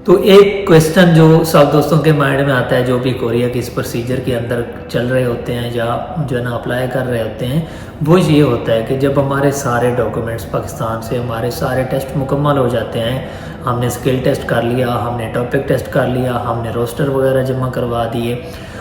تو ایک کویسچن جو سب دوستوں کے مائنڈ میں آتا ہے جو بھی کوریا کے اس پروسیجر کے اندر چل رہے ہوتے ہیں یا جو ہے نا اپلائی کر رہے ہوتے ہیں، وہ یہ ہوتا ہے کہ جب ہمارے سارے ڈاکومنٹس پاکستان سے ہمارے سارے ٹیسٹ مکمل ہو جاتے ہیں، ہم نے اسکل ٹیسٹ کر لیا، ہم نے ٹاپک ٹیسٹ کر لیا، ہم نے روسٹر وغیرہ جمع کروا دیے،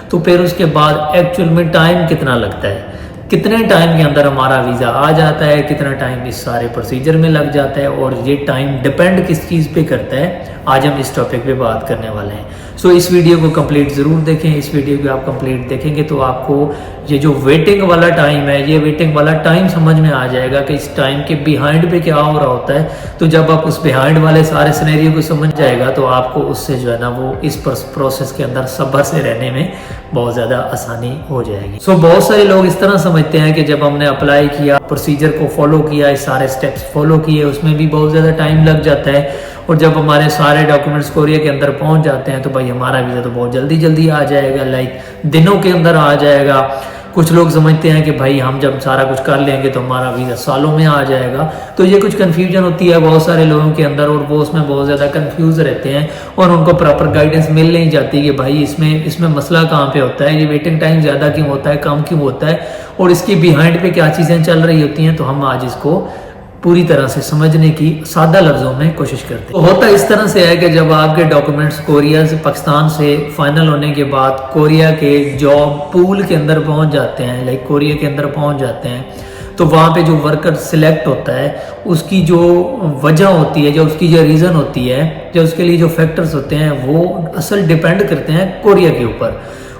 تو پھر اس کے بعد ایکچوئل میں ٹائم کتنا لگتا ہے، کتنے ٹائم کے اندر ہمارا ویزا آ جاتا ہے، کتنا ٹائم اس سارے پروسیجر میں لگ جاتا ہے، اور یہ ٹائم ڈیپینڈ کس چیز پہ کرتا ہے، آج ہم اس ٹاپک پہ بات کرنے والے ہیں۔ سو اس ویڈیو کو کمپلیٹ ضرور دیکھیں، اس ویڈیو کو آپ کمپلیٹ دیکھیں گے تو آپ کو یہ جو ویٹنگ والا ٹائم ہے، یہ ویٹنگ والا ٹائم سمجھ میں آ جائے گا کہ اس ٹائم کے بیہائنڈ پہ کیا ہو رہا ہوتا ہے۔ تو جب آپ اس بیہائنڈ والے سارے سینیریو کو سمجھ جائے گا تو آپ کو اس سے جو ہے نا وہ اس پروسیس کے اندر صبر سے رہنے میں بہت زیادہ آسانی ہو جائے گی۔ سو بہت سارے لوگ اس طرح سمجھتے ہیں کہ جب ہم نے اپلائی کیا، پروسیجر کو فالو کیا، اس سارے سٹیپس فالو کیے، اس میں بھی بہت زیادہ ٹائم لگ جاتا ہے، اور جب ہمارے سارے ڈاکومنٹس کوریا کے اندر پہنچ جاتے ہیں تو بھائی ہمارا ویزا تو بہت جلدی آ جائے گا، دنوں کے اندر آ جائے گا۔ کچھ لوگ سمجھتے ہیں کہ بھائی ہم جب سارا کچھ کر لیں گے تو ہمارا ویزا سالوں میں آ جائے گا۔ تو یہ کچھ کنفیوژن ہوتی ہے بہت سارے لوگوں کے اندر، اور وہ اس میں بہت زیادہ کنفیوز رہتے ہیں، اور ان کو پراپر گائیڈنس مل نہیں جاتی کہ بھائی اس میں مسئلہ کہاں پہ ہوتا ہے، یہ ویٹنگ ٹائم زیادہ کیوں ہوتا ہے، کم کیوں ہوتا ہے، اور اس کی بیہائنڈ پہ کیا چیزیں چل رہی ہوتی ہیں۔ تو ہم آج اس کو پوری طرح سے سمجھنے کی سادہ لفظوں میں کوشش کرتے ہیں۔ ہوتا اس طرح سے ہے کہ جب آپ کے ڈاکومنٹس کوریا سے، پاکستان سے فائنل ہونے کے بعد کوریا کے جاب پول کے اندر پہنچ جاتے ہیں، کوریا کے اندر پہنچ جاتے ہیں، تو وہاں پہ جو ورکر سلیکٹ ہوتا ہے، اس کی جو وجہ ہوتی ہے، جو اس کی جو ریزن ہوتی ہے، جو اس کے لیے جو فیکٹرز ہوتے ہیں، وہ اصل ڈیپینڈ کرتے ہیں کوریا کے اوپر،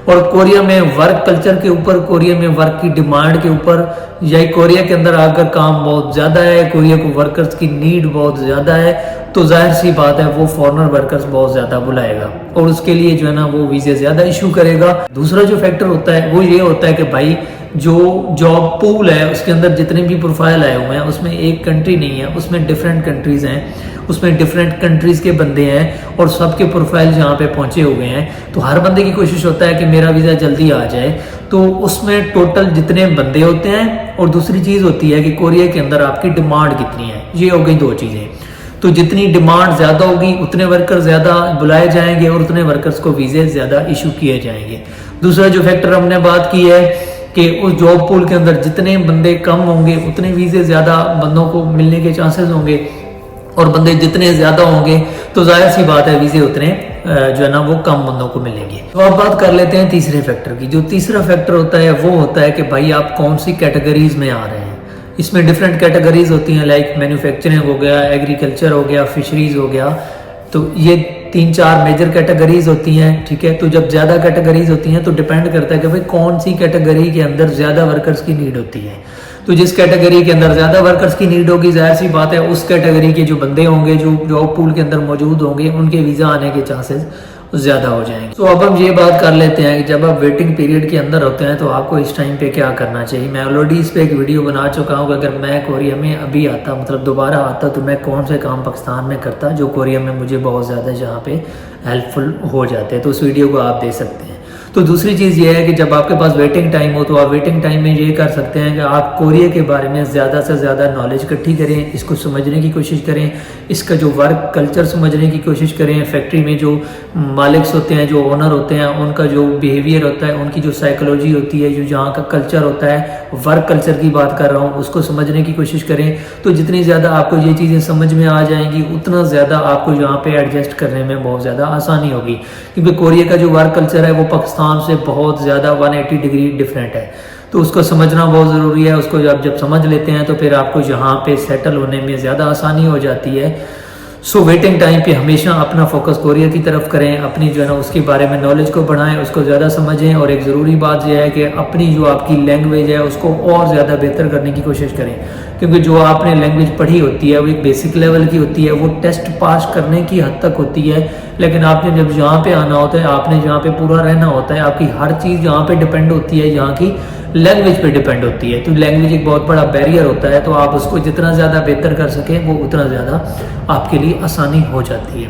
اور کوریا میں ورک کلچر کے اوپر، کوریا میں ورک کی ڈیمانڈ کے اوپر، یا کوریا کے اندر اگر کام بہت زیادہ ہے، کوریا کو ورکرز کی نیڈ بہت زیادہ ہے، تو ظاہر سی بات ہے وہ فارنر ورکرز بہت زیادہ بلائے گا، اور اس کے لیے جو ہے نا وہ ویزے زیادہ ایشو کرے گا۔ دوسرا جو فیکٹر ہوتا ہے وہ یہ ہوتا ہے کہ بھائی جو جاب پول ہے اس کے اندر جتنے بھی پروفائل آئے ہوئے ہیں، اس میں ایک کنٹری نہیں ہے، اس میں ڈیفرنٹ کنٹریز ہیں، اس میں ڈیفرنٹ کنٹریز کے بندے ہیں، اور سب کے پروفائل جہاں پہ پہنچے ہوئے ہیں، تو ہر بندے کی کوشش ہوتا ہے کہ میرا ویزا جلدی آ جائے۔ تو اس میں ٹوٹل جتنے بندے ہوتے ہیں، اور دوسری چیز ہوتی ہے کہ کوریا کے اندر آپ کی ڈیمانڈ کتنی ہے، یہ ہو گئی دو چیزیں۔ تو جتنی ڈیمانڈ زیادہ ہوگی اتنے ورکر زیادہ بلائے جائیں گے، اور اتنے ورکرز کو ویزے زیادہ ایشو کیے جائیں گے۔ دوسرا جو فیکٹر ہم نے بات کی ہے کہ اس جاب پول کے اندر جتنے بندے کم ہوں گے اتنے ویزے زیادہ بندوں کو ملنے کے چانسز ہوں گے، اور بندے جتنے زیادہ ہوں گے تو ظاہر سی بات ہے ویزے اتنے جو ہے نا وہ کم بندوں کو ملیں گے۔ تو اب بات کر لیتے ہیں تیسرے فیکٹر کی۔ جو تیسرا فیکٹر ہوتا ہے وہ ہوتا ہے کہ بھائی آپ کون سی کیٹیگریز میں آ رہے ہیں۔ اس میں ڈیفرنٹ کیٹیگریز ہوتی ہیں، مینوفیکچرنگ ہو گیا، ایگریکلچر ہو گیا، فشریز ہو گیا، تو یہ 3-4 میجر کیٹیگریز ہوتی ہیں، ٹھیک ہے۔ تو جب زیادہ کیٹیگریز ہوتی ہیں تو ڈیپینڈ کرتا ہے کہ بھائی کون سی کیٹیگری کے اندر زیادہ ورکرز کی نیڈ ہوتی ہے۔ تو جس کیٹیگری کے اندر زیادہ ورکرز کی نیڈ ہوگی، ظاہر سی بات ہے اس کیٹیگری کے جو بندے ہوں گے، جو جاب پول کے اندر موجود ہوں گے، ان کے ویزا آنے کے چانسز زیادہ ہو جائیں گے۔ تو اب ہم یہ بات کر لیتے ہیں کہ جب آپ ویٹنگ پیریڈ کے اندر ہوتے ہیں تو آپ کو اس ٹائم پہ کیا کرنا چاہیے۔ میں آلریڈی اس پہ ایک ویڈیو بنا چکا ہوں کہ اگر میں کوریا میں ابھی آتا، مطلب دوبارہ آتا، تو میں کون سے کام پاکستان میں کرتا جو کوریا میں مجھے بہت زیادہ جہاں پہ ہیلپ فل ہو جاتے ہیں، تو اس ویڈیو کو آپ دیکھ سکتے ہیں۔ تو دوسری چیز یہ ہے کہ جب آپ کے پاس ویٹنگ ٹائم ہو تو آپ ویٹنگ ٹائم میں یہ کر سکتے ہیں کہ آپ کوریا کے بارے میں زیادہ سے زیادہ نالج اکٹھی کریں، اس کو سمجھنے کی کوشش کریں، اس کا جو ورک کلچر سمجھنے کی کوشش کریں، فیکٹری میں جو مالکس ہوتے ہیں، جو اونر ہوتے ہیں، ان کا جو بیہیویئر ہوتا ہے، ان کی جو سائیکولوجی ہوتی ہے، جو جہاں کا کلچر ہوتا ہے، ورک کلچر کی بات کر رہا ہوں، اس کو سمجھنے کی کوشش کریں۔ تو جتنی زیادہ آپ کو یہ چیزیں سمجھ میں آ جائیں گی اتنا زیادہ آپ کو یہاں پہ ایڈجسٹ کرنے میں بہت زیادہ آسانی ہوگی، کیونکہ کوریا کا جو ورک کلچر ہے وہ پاکستان سے بہت زیادہ 180 ڈگری ڈیفرنٹ ہے۔ تو اس کو سمجھنا بہت ضروری ہے۔ اس کو جب سمجھ لیتے ہیں تو پھر آپ کو یہاں پہ سیٹل ہونے میں زیادہ آسانی ہو جاتی ہے۔ سو ویٹنگ ٹائم پہ ہمیشہ اپنا فوکس کوریا کی طرف کریں، اپنی جو ہے نا اس کے بارے میں نالج کو بڑھائیں، اس کو زیادہ سمجھیں، اور ایک ضروری بات یہ ہے کہ اپنی جو آپ کی لینگویج ہے اس کو اور زیادہ بہتر کرنے کی کوشش کریں، کیونکہ جو آپ نے لینگویج پڑھی ہوتی ہے وہ ایک بیسک لیول کی ہوتی ہے، وہ ٹیسٹ پاس کرنے کی حد تک ہوتی ہے، لیکن آپ نے جب یہاں پہ آنا ہوتا ہے، آپ نے یہاں پہ پورا رہنا ہوتا ہے، آپ کی ہر چیز یہاں پہ ڈیپینڈ ہوتی ہے، یہاں کی لینگویج پہ ڈیپینڈ ہوتی ہے۔ تو لینگویج ایک بہت بڑا بیریئر ہوتا ہے، تو آپ اس کو جتنا زیادہ بہتر کر سکیں وہ اتنا زیادہ آپ کے لیے آسانی ہو جاتی ہے۔